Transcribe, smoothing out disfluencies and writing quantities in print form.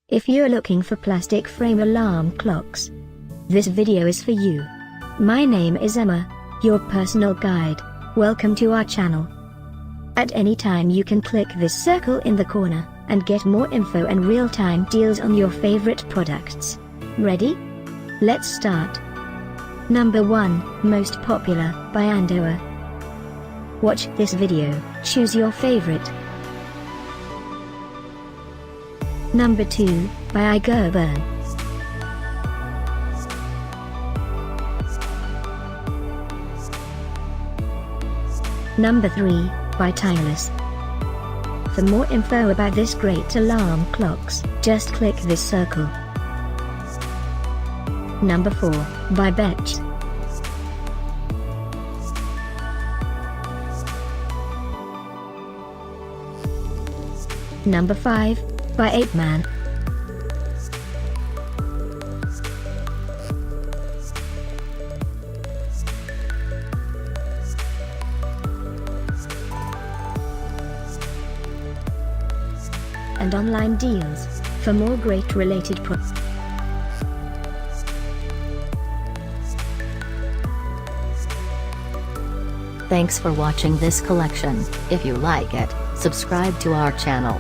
If you're looking for plastic frame alarm clocks, this video is for you. My name is Emma, your personal guide. Welcome to our channel. At any time you can click this circle in the corner, and get more info and real-time deals on your favorite products. Ready? Let's start. Number 1, Most Popular, by Andoer. Watch this video, choose your favorite. Number 2, by iGuerburn. Number 3, by Timeless. For more info about this great alarm clocks, just click this circle. Number 4, by Betus. Number 5, by Apeman. And online deals, for more great related products. Thanks for watching this collection. If you like it, subscribe to our channel.